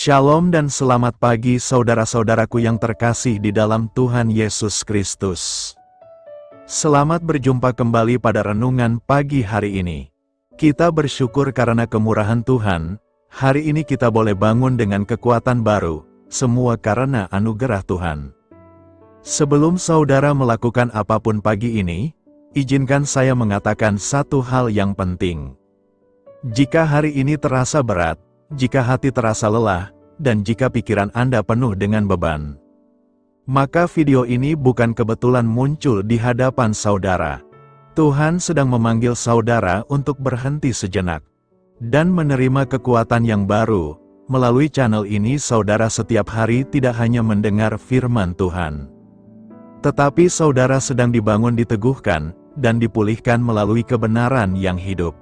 Shalom dan selamat pagi saudara-saudaraku yang terkasih di dalam Tuhan Yesus Kristus. Selamat berjumpa kembali pada renungan pagi hari ini. Kita bersyukur karena kemurahan Tuhan, hari ini kita boleh bangun dengan kekuatan baru, semua karena anugerah Tuhan. Sebelum saudara melakukan apapun pagi ini, izinkan saya mengatakan satu hal yang penting. Jika hari ini terasa berat, jika hati terasa lelah, dan jika pikiran Anda penuh dengan beban, maka video ini bukan kebetulan muncul di hadapan saudara. Tuhan sedang memanggil saudara untuk berhenti sejenak, dan menerima kekuatan yang baru. Melalui channel ini saudara setiap hari tidak hanya mendengar firman Tuhan, tetapi saudara sedang dibangun, diteguhkan, dan dipulihkan melalui kebenaran yang hidup.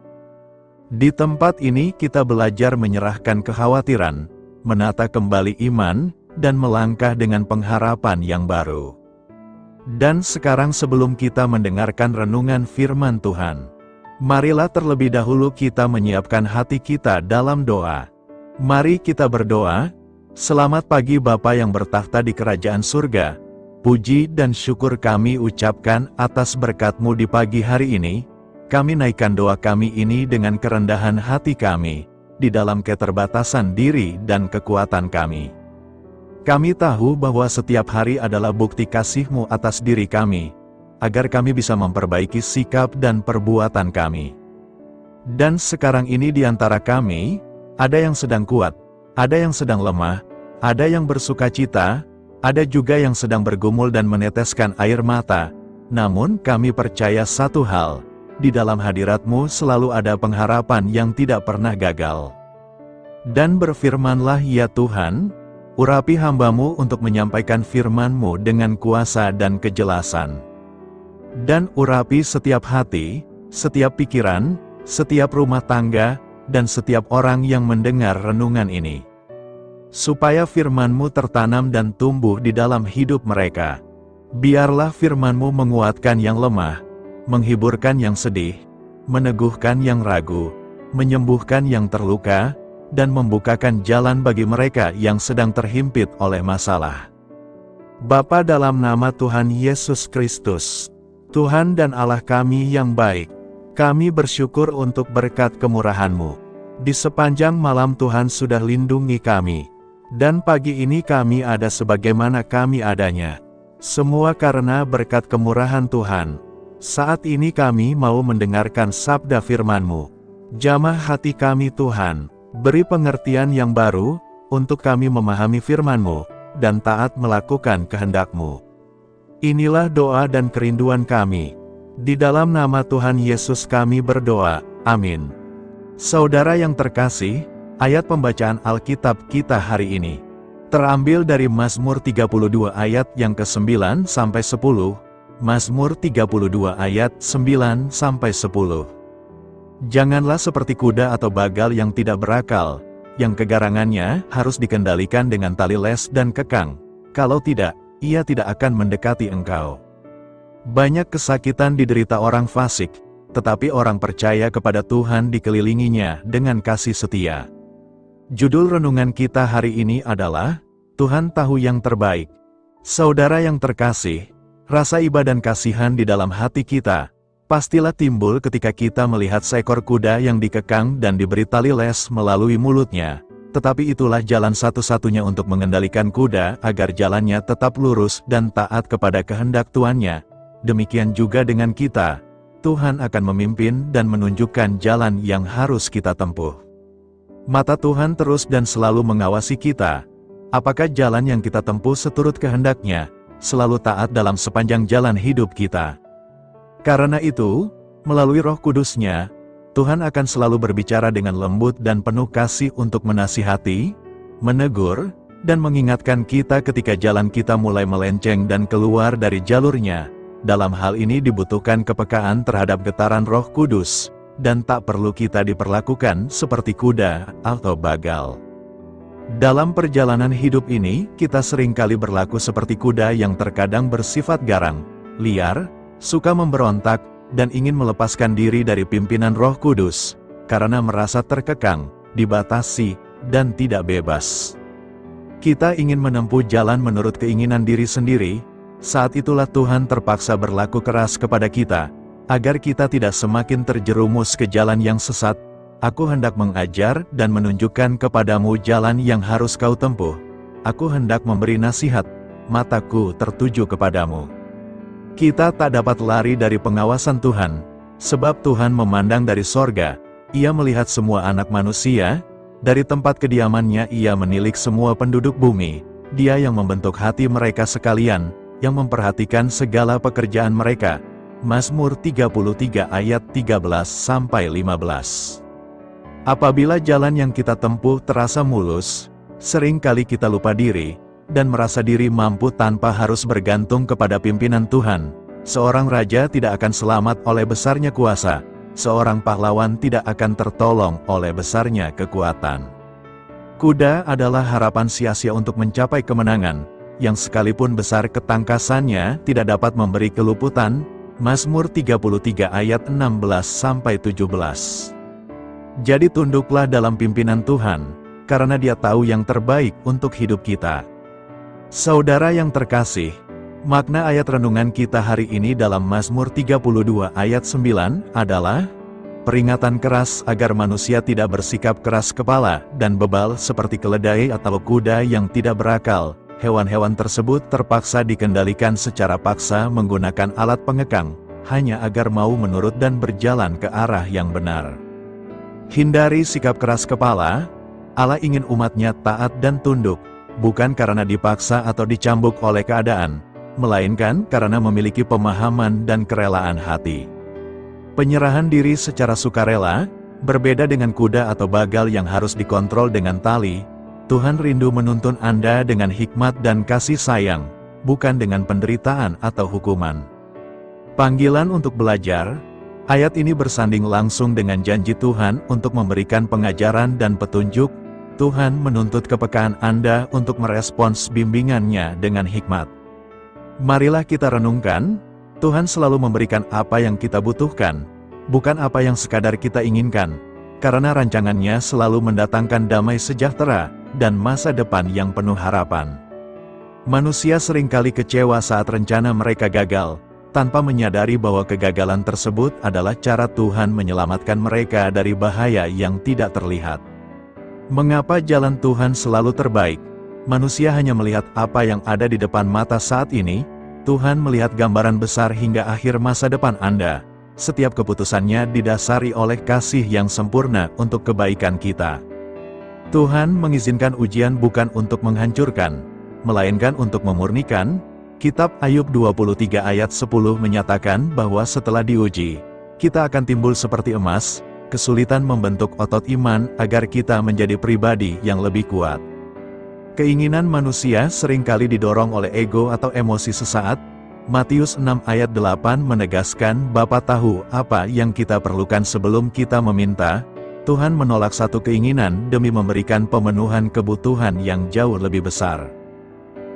Di tempat ini kita belajar menyerahkan kekhawatiran, menata kembali iman, dan melangkah dengan pengharapan yang baru. Dan sekarang sebelum kita mendengarkan renungan firman Tuhan, marilah terlebih dahulu kita menyiapkan hati kita dalam doa. Mari kita berdoa. Selamat pagi Bapa yang bertahta di kerajaan surga. Puji dan syukur kami ucapkan atas berkat-Mu di pagi hari ini. Kami naikkan doa kami ini dengan kerendahan hati kami, di dalam keterbatasan diri dan kekuatan kami. Kami tahu bahwa setiap hari adalah bukti kasih-Mu atas diri kami, agar kami bisa memperbaiki sikap dan perbuatan kami. Dan sekarang ini di antara kami, ada yang sedang kuat, ada yang sedang lemah, ada yang bersukacita, ada juga yang sedang bergumul dan meneteskan air mata. Namun kami percaya satu hal, di dalam hadirat-Mu selalu ada pengharapan yang tidak pernah gagal. Dan berfirmanlah ya Tuhan, urapi hamba-Mu untuk menyampaikan firman-Mu dengan kuasa dan kejelasan. Dan urapi setiap hati, setiap pikiran, setiap rumah tangga, dan setiap orang yang mendengar renungan ini. Supaya firman-Mu tertanam dan tumbuh di dalam hidup mereka. Biarlah firman-Mu menguatkan yang lemah, menghiburkan yang sedih, meneguhkan yang ragu, menyembuhkan yang terluka, dan membukakan jalan bagi mereka yang sedang terhimpit oleh masalah. Bapa, dalam nama Tuhan Yesus Kristus, Tuhan dan Allah kami yang baik, kami bersyukur untuk berkat kemurahan-Mu. Di sepanjang malam Tuhan sudah lindungi kami, dan pagi ini kami ada sebagaimana kami adanya. Semua karena berkat kemurahan Tuhan. Saat ini kami mau mendengarkan sabda firman-Mu. Jamah hati kami Tuhan, beri pengertian yang baru, untuk kami memahami firman-Mu, dan taat melakukan kehendak-Mu. Inilah doa dan kerinduan kami. Di dalam nama Tuhan Yesus kami berdoa, amin. Saudara yang terkasih, ayat pembacaan Alkitab kita hari ini terambil dari Mazmur 32 ayat yang ke-9 sampai 10, Mazmur 32 ayat 9-10. Janganlah seperti kuda atau bagal yang tidak berakal, yang kegarangannya harus dikendalikan dengan tali les dan kekang. Kalau tidak, ia tidak akan mendekati engkau. Banyak kesakitan diderita orang fasik, tetapi orang percaya kepada Tuhan dikelilinginya dengan kasih setia. Judul renungan kita hari ini adalah, Tuhan tahu yang terbaik. Saudara yang terkasih, rasa iba dan kasihan di dalam hati kita, pastilah timbul ketika kita melihat seekor kuda yang dikekang dan diberi tali les melalui mulutnya. Tetapi itulah jalan satu-satunya untuk mengendalikan kuda agar jalannya tetap lurus dan taat kepada kehendak tuannya. Demikian juga dengan kita, Tuhan akan memimpin dan menunjukkan jalan yang harus kita tempuh. Mata Tuhan terus dan selalu mengawasi kita. Apakah jalan yang kita tempuh seturut kehendak-Nya, selalu taat dalam sepanjang jalan hidup kita. Karena itu, melalui Roh Kudus-Nya, Tuhan akan selalu berbicara dengan lembut dan penuh kasih untuk menasihati, menegur, dan mengingatkan kita ketika jalan kita mulai melenceng dan keluar dari jalur-Nya. Dalam hal ini dibutuhkan kepekaan terhadap getaran Roh Kudus, dan tak perlu kita diperlakukan seperti kuda atau bagal. Dalam perjalanan hidup ini, kita seringkali berlaku seperti kuda yang terkadang bersifat garang, liar, suka memberontak, dan ingin melepaskan diri dari pimpinan Roh Kudus, karena merasa terkekang, dibatasi, dan tidak bebas. Kita ingin menempuh jalan menurut keinginan diri sendiri, saat itulah Tuhan terpaksa berlaku keras kepada kita, agar kita tidak semakin terjerumus ke jalan yang sesat. Aku hendak mengajar dan menunjukkan kepadamu jalan yang harus kau tempuh. Aku hendak memberi nasihat, mataku tertuju kepadamu. Kita tak dapat lari dari pengawasan Tuhan, sebab Tuhan memandang dari sorga, Ia melihat semua anak manusia, dari tempat kediamannya Ia menilik semua penduduk bumi, Dia yang membentuk hati mereka sekalian, yang memperhatikan segala pekerjaan mereka. Mazmur 33 ayat 13-15. Apabila jalan yang kita tempuh terasa mulus, sering kali kita lupa diri, dan merasa diri mampu tanpa harus bergantung kepada pimpinan Tuhan. Seorang raja tidak akan selamat oleh besarnya kuasa, seorang pahlawan tidak akan tertolong oleh besarnya kekuatan. Kuda adalah harapan sia-sia untuk mencapai kemenangan, yang sekalipun besar ketangkasannya tidak dapat memberi keluputan. Mazmur 33 ayat 16-17. Jadi tunduklah dalam pimpinan Tuhan, karena Dia tahu yang terbaik untuk hidup kita. Saudara yang terkasih, makna ayat renungan kita hari ini dalam Mazmur 32 ayat 9 adalah peringatan keras agar manusia tidak bersikap keras kepala dan bebal seperti keledai atau kuda yang tidak berakal. Hewan-hewan tersebut terpaksa dikendalikan secara paksa menggunakan alat pengekang, hanya agar mau menurut dan berjalan ke arah yang benar. Hindari sikap keras kepala. Allah ingin umatnya taat dan tunduk, bukan karena dipaksa atau dicambuk oleh keadaan, melainkan karena memiliki pemahaman dan kerelaan hati. Penyerahan diri secara sukarela, berbeda dengan kuda atau bagal yang harus dikontrol dengan tali. Tuhan rindu menuntun Anda dengan hikmat dan kasih sayang, bukan dengan penderitaan atau hukuman. Panggilan untuk belajar. Ayat ini bersanding langsung dengan janji Tuhan untuk memberikan pengajaran dan petunjuk. Tuhan menuntut kepekaan Anda untuk merespons bimbingannya dengan hikmat. Marilah kita renungkan, Tuhan selalu memberikan apa yang kita butuhkan, bukan apa yang sekadar kita inginkan, karena rancangannya selalu mendatangkan damai sejahtera dan masa depan yang penuh harapan. Manusia seringkali kecewa saat rencana mereka gagal, tanpa menyadari bahwa kegagalan tersebut adalah cara Tuhan menyelamatkan mereka dari bahaya yang tidak terlihat. Mengapa jalan Tuhan selalu terbaik? Manusia hanya melihat apa yang ada di depan mata saat ini. Tuhan melihat gambaran besar hingga akhir masa depan Anda. Setiap keputusannya didasari oleh kasih yang sempurna untuk kebaikan kita. Tuhan mengizinkan ujian bukan untuk menghancurkan, melainkan untuk memurnikan. Kitab Ayub 23 ayat 10 menyatakan bahwa setelah diuji, kita akan timbul seperti emas. Kesulitan membentuk otot iman agar kita menjadi pribadi yang lebih kuat. Keinginan manusia seringkali didorong oleh ego atau emosi sesaat. Matius 6 ayat 8 menegaskan Bapa tahu apa yang kita perlukan sebelum kita meminta. Tuhan menolak satu keinginan demi memberikan pemenuhan kebutuhan yang jauh lebih besar.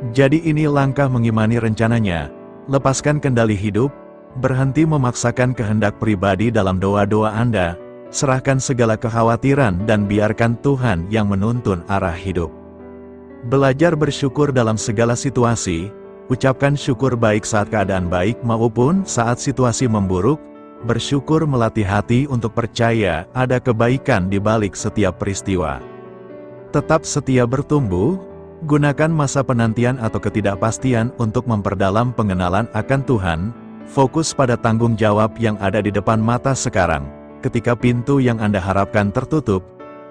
Jadi ini langkah mengimani rencananya. Lepaskan kendali hidup, berhenti memaksakan kehendak pribadi dalam doa-doa Anda, serahkan segala kekhawatiran dan biarkan Tuhan yang menuntun arah hidup. Belajar bersyukur dalam segala situasi, ucapkan syukur baik saat keadaan baik maupun saat situasi memburuk, bersyukur melatih hati untuk percaya ada kebaikan di balik setiap peristiwa. Tetap setia bertumbuh. Gunakan masa penantian atau ketidakpastian untuk memperdalam pengenalan akan Tuhan. Fokus pada tanggung jawab yang ada di depan mata sekarang. Ketika pintu yang Anda harapkan tertutup,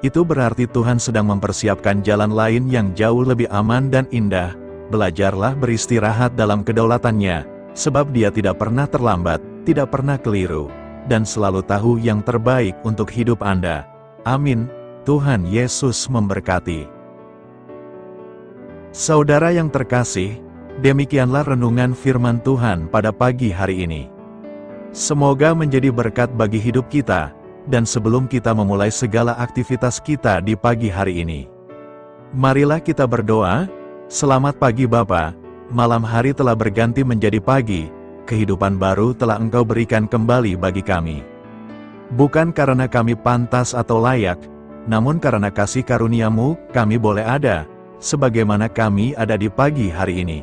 itu berarti Tuhan sedang mempersiapkan jalan lain yang jauh lebih aman dan indah. Belajarlah beristirahat dalam kedaulatannya, sebab Dia tidak pernah terlambat, tidak pernah keliru, dan selalu tahu yang terbaik untuk hidup Anda. Amin. Tuhan Yesus memberkati. Saudara yang terkasih, demikianlah renungan firman Tuhan pada pagi hari ini. Semoga menjadi berkat bagi hidup kita, dan sebelum kita memulai segala aktivitas kita di pagi hari ini, marilah kita berdoa. Selamat pagi Bapa, malam hari telah berganti menjadi pagi, kehidupan baru telah Engkau berikan kembali bagi kami. Bukan karena kami pantas atau layak, namun karena kasih karunia-Mu, kami boleh ada. sebagaimana kami ada di pagi hari ini.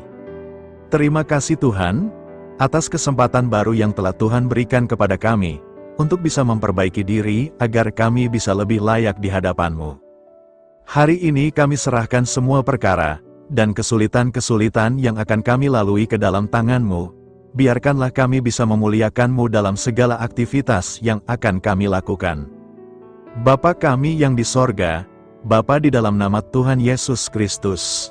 Terima kasih Tuhan, atas kesempatan baru yang telah Tuhan berikan kepada kami, untuk bisa memperbaiki diri agar kami bisa lebih layak di hadapan-Mu. Hari ini kami serahkan semua perkara, dan kesulitan-kesulitan yang akan kami lalui ke dalam tangan-Mu. Biarkanlah kami bisa memuliakan-Mu dalam segala aktivitas yang akan kami lakukan. Bapa kami yang di sorga, Bapa di dalam nama Tuhan Yesus Kristus.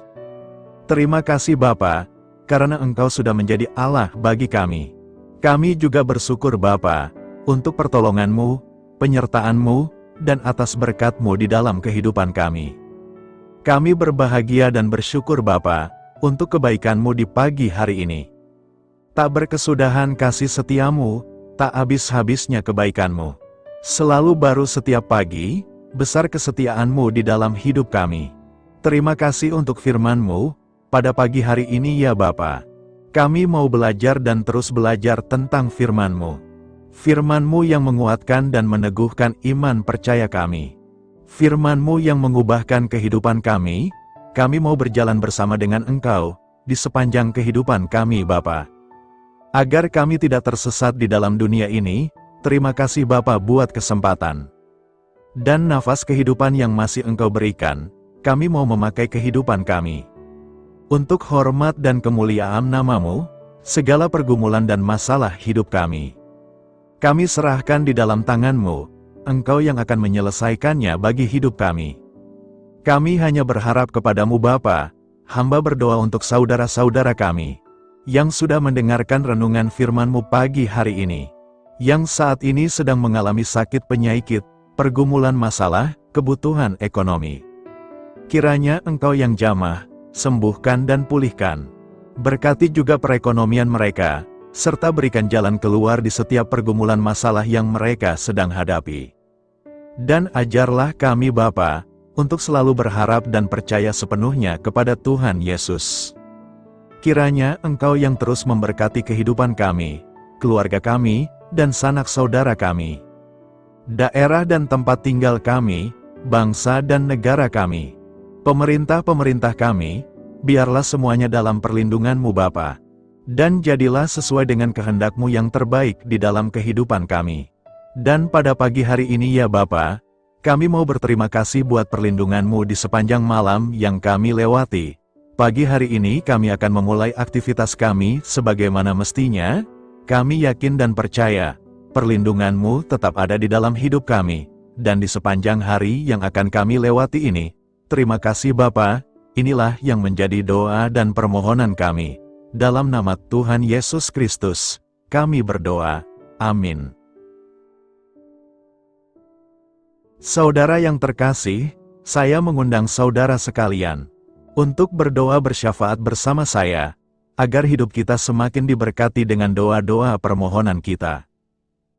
Terima kasih Bapa, karena Engkau sudah menjadi Allah bagi kami. Kami juga bersyukur Bapa, untuk pertolongan-Mu, penyertaan-Mu, dan atas berkat-Mu di dalam kehidupan kami. Kami berbahagia dan bersyukur Bapa, untuk kebaikan-Mu di pagi hari ini. Tak berkesudahan kasih setia-Mu, tak habis-habisnya kebaikan-Mu. Selalu baru setiap pagi, besar kesetiaan-Mu di dalam hidup kami. Terima kasih untuk firman-Mu, pada pagi hari ini ya Bapa. Kami mau belajar dan terus belajar tentang firman-Mu. Firman-Mu yang menguatkan dan meneguhkan iman percaya kami. Firman-Mu yang mengubahkan kehidupan kami mau berjalan bersama dengan Engkau, di sepanjang kehidupan kami Bapa. Agar kami tidak tersesat di dalam dunia ini, terima kasih Bapa buat kesempatan. Dan nafas kehidupan yang masih Engkau berikan, kami mau memakai kehidupan kami. Untuk hormat dan kemuliaan nama-Mu, segala pergumulan dan masalah hidup kami. Kami serahkan di dalam tangan-Mu, Engkau yang akan menyelesaikannya bagi hidup kami. Kami hanya berharap kepadamu Bapa, hamba berdoa untuk saudara-saudara kami, yang sudah mendengarkan renungan firman-Mu pagi hari ini, yang saat ini sedang mengalami sakit penyakit, pergumulan masalah, kebutuhan ekonomi. Kiranya Engkau yang jamah, sembuhkan dan pulihkan. Berkati juga perekonomian mereka, serta berikan jalan keluar di setiap pergumulan masalah yang mereka sedang hadapi. Dan ajarlah kami Bapa, untuk selalu berharap dan percaya sepenuhnya kepada Tuhan Yesus. Kiranya Engkau yang terus memberkati kehidupan kami, keluarga kami, dan sanak saudara kami, daerah dan tempat tinggal kami, bangsa dan negara kami, pemerintah-pemerintah kami, biarlah semuanya dalam perlindungan-Mu Bapa, dan jadilah sesuai dengan kehendak-Mu yang terbaik di dalam kehidupan kami. Dan pada pagi hari ini ya Bapa, kami mau berterima kasih buat perlindungan-Mu di sepanjang malam yang kami lewati. Pagi hari ini kami akan memulai aktivitas kami sebagaimana mestinya. Kami yakin dan percaya, perlindungan-Mu tetap ada di dalam hidup kami, dan di sepanjang hari yang akan kami lewati ini. Terima kasih Bapa, inilah yang menjadi doa dan permohonan kami. Dalam nama Tuhan Yesus Kristus, kami berdoa. Amin. Saudara yang terkasih, saya mengundang saudara sekalian untuk berdoa bersyafaat bersama saya, agar hidup kita semakin diberkati dengan doa-doa permohonan kita.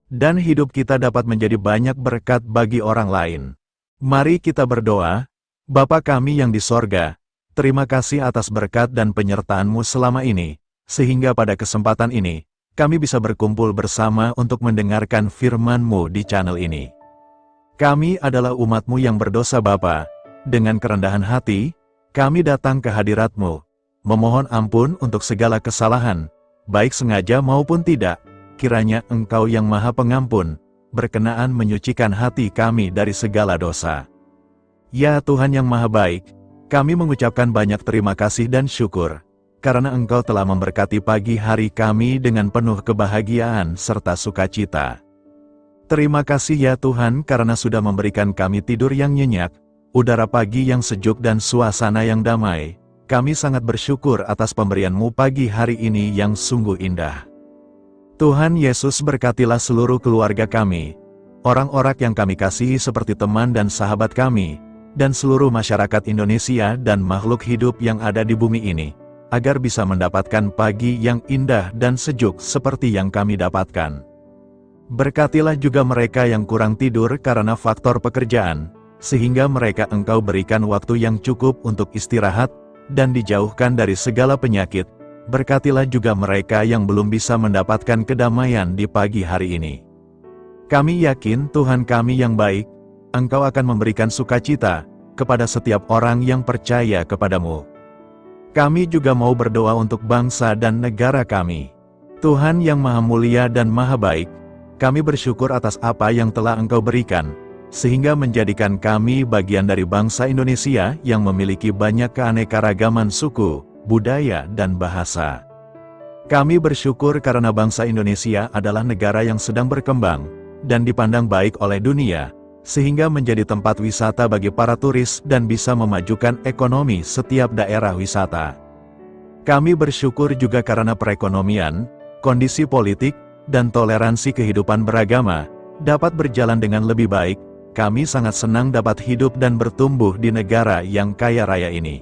Dan hidup kita dapat menjadi banyak berkat bagi orang lain. Mari kita berdoa. Bapa kami yang di sorga, terima kasih atas berkat dan penyertaan-Mu selama ini, sehingga pada kesempatan ini, kami bisa berkumpul bersama untuk mendengarkan firman-Mu di channel ini. Kami adalah umat-Mu yang berdosa Bapa. Dengan kerendahan hati, kami datang ke hadirat-Mu, memohon ampun untuk segala kesalahan, baik sengaja maupun tidak. Kiranya Engkau yang Maha Pengampun, berkenaan menyucikan hati kami dari segala dosa. Ya Tuhan yang Maha Baik, kami mengucapkan banyak terima kasih dan syukur, karena Engkau telah memberkati pagi hari kami dengan penuh kebahagiaan serta sukacita. Terima kasih ya Tuhan karena sudah memberikan kami tidur yang nyenyak, udara pagi yang sejuk dan suasana yang damai. Kami sangat bersyukur atas pemberian-Mu pagi hari ini yang sungguh indah. Tuhan Yesus berkatilah seluruh keluarga kami, orang-orang yang kami kasihi seperti teman dan sahabat kami, dan seluruh masyarakat Indonesia dan makhluk hidup yang ada di bumi ini, agar bisa mendapatkan pagi yang indah dan sejuk seperti yang kami dapatkan. Berkatilah juga mereka yang kurang tidur karena faktor pekerjaan, sehingga mereka Engkau berikan waktu yang cukup untuk istirahat, dan dijauhkan dari segala penyakit. Berkatilah juga mereka yang belum bisa mendapatkan kedamaian di pagi hari ini. Kami yakin Tuhan kami yang baik, Engkau akan memberikan sukacita, kepada setiap orang yang percaya kepadamu. Kami juga mau berdoa untuk bangsa dan negara kami. Tuhan yang Maha Mulia dan Maha Baik, kami bersyukur atas apa yang telah Engkau berikan, sehingga menjadikan kami bagian dari bangsa Indonesia yang memiliki banyak keanekaragaman suku, budaya, dan bahasa. Kami bersyukur karena bangsa Indonesia adalah negara yang sedang berkembang, dan dipandang baik oleh dunia, sehingga menjadi tempat wisata bagi para turis dan bisa memajukan ekonomi setiap daerah wisata. Kami bersyukur juga karena perekonomian, kondisi politik, dan toleransi kehidupan beragama dapat berjalan dengan lebih baik. Kami sangat senang dapat hidup dan bertumbuh di negara yang kaya raya ini.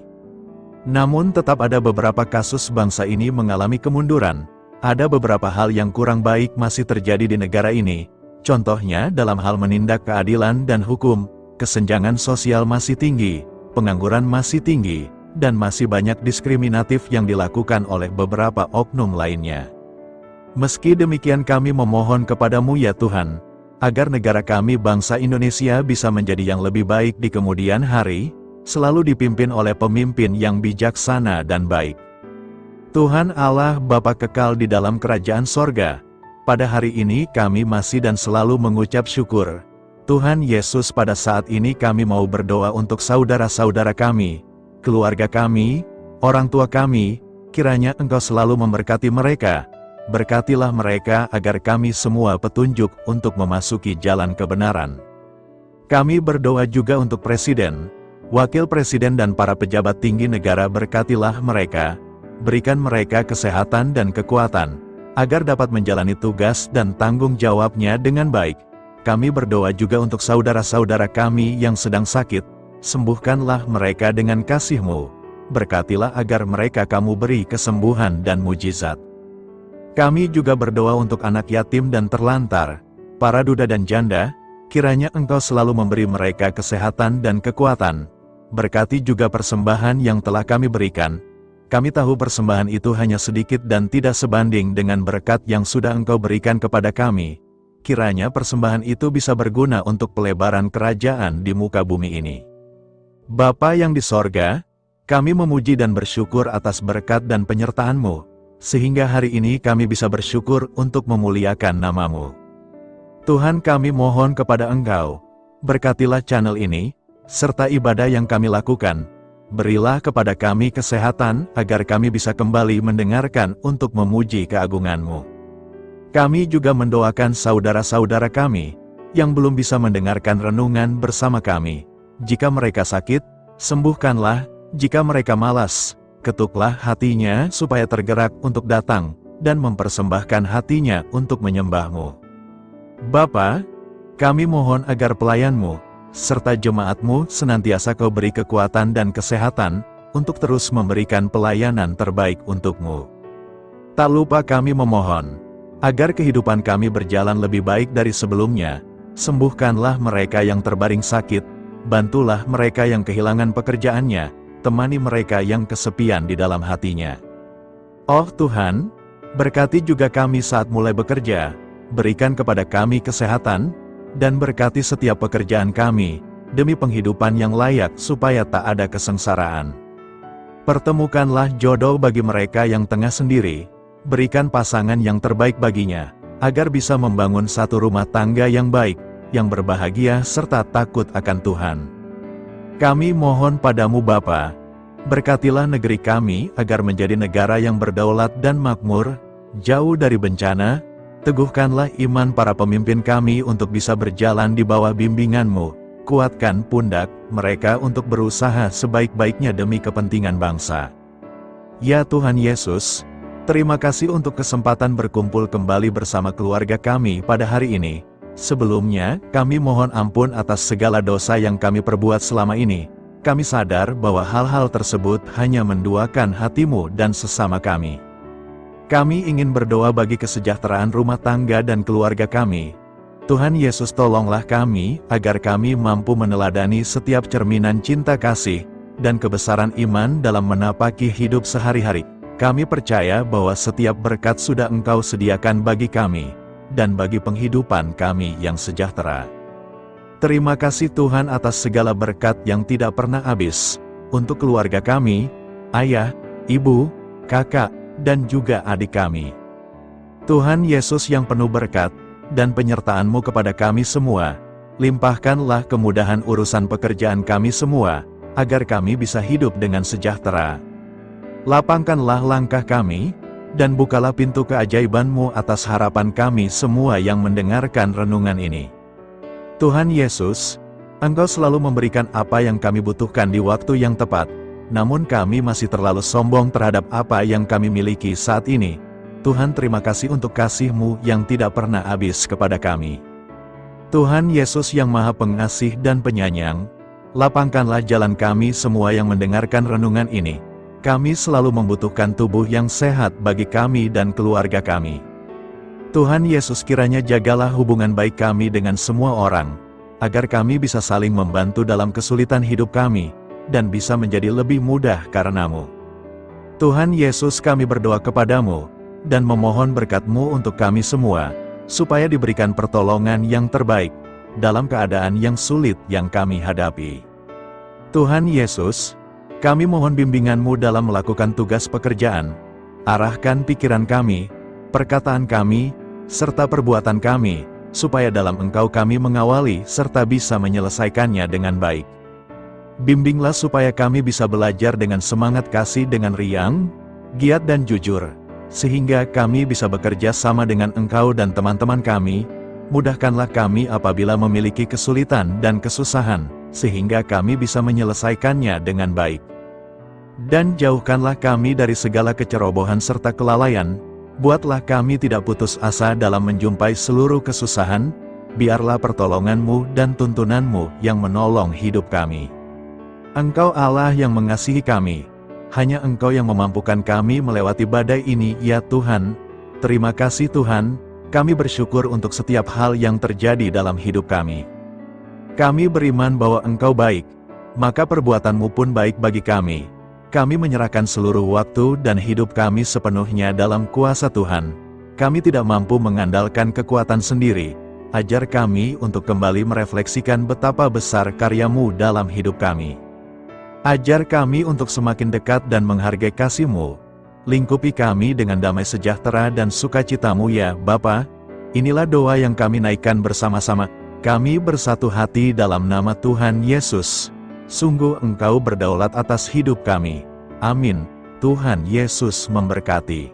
Namun tetap ada beberapa kasus bangsa ini mengalami kemunduran. Ada beberapa hal yang kurang baik masih terjadi di negara ini. Contohnya dalam hal menindak keadilan dan hukum, kesenjangan sosial masih tinggi, pengangguran masih tinggi, dan masih banyak diskriminatif yang dilakukan oleh beberapa oknum lainnya. Meski demikian kami memohon kepadamu ya Tuhan, agar negara kami bangsa Indonesia bisa menjadi yang lebih baik di kemudian hari, selalu dipimpin oleh pemimpin yang bijaksana dan baik. Tuhan Allah Bapa kekal di dalam kerajaan sorga, pada hari ini kami masih dan selalu mengucap syukur. Tuhan Yesus, pada saat ini kami mau berdoa untuk saudara-saudara kami, keluarga kami, orang tua kami, kiranya Engkau selalu memberkati mereka. Berkatilah mereka agar kami semua petunjuk untuk memasuki jalan kebenaran. Kami berdoa juga untuk Presiden, Wakil Presiden dan para pejabat tinggi negara. Berkatilah mereka, berikan mereka kesehatan dan kekuatan, agar dapat menjalani tugas dan tanggung jawabnya dengan baik. Kami berdoa juga untuk saudara-saudara kami yang sedang sakit, sembuhkanlah mereka dengan kasih-Mu, berkatilah agar mereka Kamu beri kesembuhan dan mujizat. Kami juga berdoa untuk anak yatim dan terlantar, para duda dan janda, kiranya Engkau selalu memberi mereka kesehatan dan kekuatan. Berkati juga persembahan yang telah kami berikan. Kami tahu persembahan itu hanya sedikit dan tidak sebanding dengan berkat yang sudah Engkau berikan kepada kami. Kiranya persembahan itu bisa berguna untuk pelebaran kerajaan di muka bumi ini. Bapa yang di sorga, kami memuji dan bersyukur atas berkat dan penyertaan-Mu, sehingga hari ini kami bisa bersyukur untuk memuliakan nama-Mu. Tuhan, kami mohon kepada Engkau, berkatilah channel ini, serta ibadah yang kami lakukan. Berilah kepada kami kesehatan, agar kami bisa kembali mendengarkan untuk memuji keagungan-Mu. Kami juga mendoakan saudara-saudara kami, yang belum bisa mendengarkan renungan bersama kami. Jika mereka sakit, sembuhkanlah. Jika mereka malas, ketuklah hatinya supaya tergerak untuk datang, dan mempersembahkan hatinya untuk menyembah-Mu. Bapa, kami mohon agar pelayan-Mu, serta jemaat-Mu senantiasa Kau beri kekuatan dan kesehatan, untuk terus memberikan pelayanan terbaik untuk-Mu. Tak lupa kami memohon, agar kehidupan kami berjalan lebih baik dari sebelumnya. Sembuhkanlah mereka yang terbaring sakit, bantulah mereka yang kehilangan pekerjaannya, temani mereka yang kesepian di dalam hatinya. Oh Tuhan, berkati juga kami saat mulai bekerja, berikan kepada kami kesehatan, dan berkati setiap pekerjaan kami, demi penghidupan yang layak supaya tak ada kesengsaraan. Pertemukanlah jodoh bagi mereka yang tengah sendiri, berikan pasangan yang terbaik baginya, agar bisa membangun satu rumah tangga yang baik, yang berbahagia serta takut akan Tuhan. Kami mohon padamu Bapa, berkatilah negeri kami agar menjadi negara yang berdaulat dan makmur, jauh dari bencana. Teguhkanlah iman para pemimpin kami untuk bisa berjalan di bawah bimbingan-Mu, kuatkan pundak mereka untuk berusaha sebaik-baiknya demi kepentingan bangsa. Ya Tuhan Yesus, terima kasih untuk kesempatan berkumpul kembali bersama keluarga kami pada hari ini. Sebelumnya, kami mohon ampun atas segala dosa yang kami perbuat selama ini. Kami sadar bahwa hal-hal tersebut hanya menduakan hati-Mu dan sesama kami. Kami ingin berdoa bagi kesejahteraan rumah tangga dan keluarga kami. Tuhan Yesus, tolonglah kami, agar kami mampu meneladani setiap cerminan cinta kasih, dan kebesaran iman dalam menapaki hidup sehari-hari. Kami percaya bahwa setiap berkat sudah Engkau sediakan bagi kami, dan bagi penghidupan kami yang sejahtera. Terima kasih Tuhan atas segala berkat yang tidak pernah habis, untuk keluarga kami, ayah, ibu, kakak, dan juga adik kami. Tuhan Yesus yang penuh berkat, dan penyertaan-Mu kepada kami semua, limpahkanlah kemudahan urusan pekerjaan kami semua, agar kami bisa hidup dengan sejahtera. Lapangkanlah langkah kami, dan bukalah pintu keajaiban-Mu atas harapan kami semua yang mendengarkan renungan ini. Tuhan Yesus, Engkau selalu memberikan apa yang kami butuhkan di waktu yang tepat, namun kami masih terlalu sombong terhadap apa yang kami miliki saat ini. Tuhan, terima kasih untuk kasih-Mu yang tidak pernah habis kepada kami. Tuhan Yesus yang Maha Pengasih dan Penyayang, lapangkanlah jalan kami semua yang mendengarkan renungan ini. Kami selalu membutuhkan tubuh yang sehat bagi kami dan keluarga kami. Tuhan Yesus, kiranya jagalah hubungan baik kami dengan semua orang, agar kami bisa saling membantu dalam kesulitan hidup kami, dan bisa menjadi lebih mudah karena-Mu. Tuhan Yesus, kami berdoa kepadamu, dan memohon berkat-Mu untuk kami semua, supaya diberikan pertolongan yang terbaik, dalam keadaan yang sulit yang kami hadapi. Tuhan Yesus, kami mohon bimbingan-Mu dalam melakukan tugas pekerjaan, arahkan pikiran kami, perkataan kami, serta perbuatan kami, supaya dalam Engkau kami mengawali serta bisa menyelesaikannya dengan baik. Bimbinglah supaya kami bisa belajar dengan semangat kasih dengan riang, giat dan jujur, sehingga kami bisa bekerja sama dengan Engkau dan teman-teman kami. Mudahkanlah kami apabila memiliki kesulitan dan kesusahan, sehingga kami bisa menyelesaikannya dengan baik. Dan jauhkanlah kami dari segala kecerobohan serta kelalaian. Buatlah kami tidak putus asa dalam menjumpai seluruh kesusahan, biarlah pertolongan-Mu dan tuntunan-Mu yang menolong hidup kami. Engkau Allah yang mengasihi kami, hanya Engkau yang memampukan kami melewati badai ini, ya Tuhan. Terima kasih Tuhan, kami bersyukur untuk setiap hal yang terjadi dalam hidup kami. Kami beriman bahwa Engkau baik, maka perbuatan-Mu pun baik bagi kami. Kami menyerahkan seluruh waktu dan hidup kami sepenuhnya dalam kuasa Tuhan. Kami tidak mampu mengandalkan kekuatan sendiri. Ajar kami untuk kembali merefleksikan betapa besar karya-Mu dalam hidup kami. Ajar kami untuk semakin dekat dan menghargai kasih-Mu. Lingkupi kami dengan damai sejahtera dan sukacita-Mu ya Bapa. Inilah doa yang kami naikkan bersama-sama. Kami bersatu hati dalam nama Tuhan Yesus. Sungguh Engkau berdaulat atas hidup kami. Amin. Tuhan Yesus memberkati.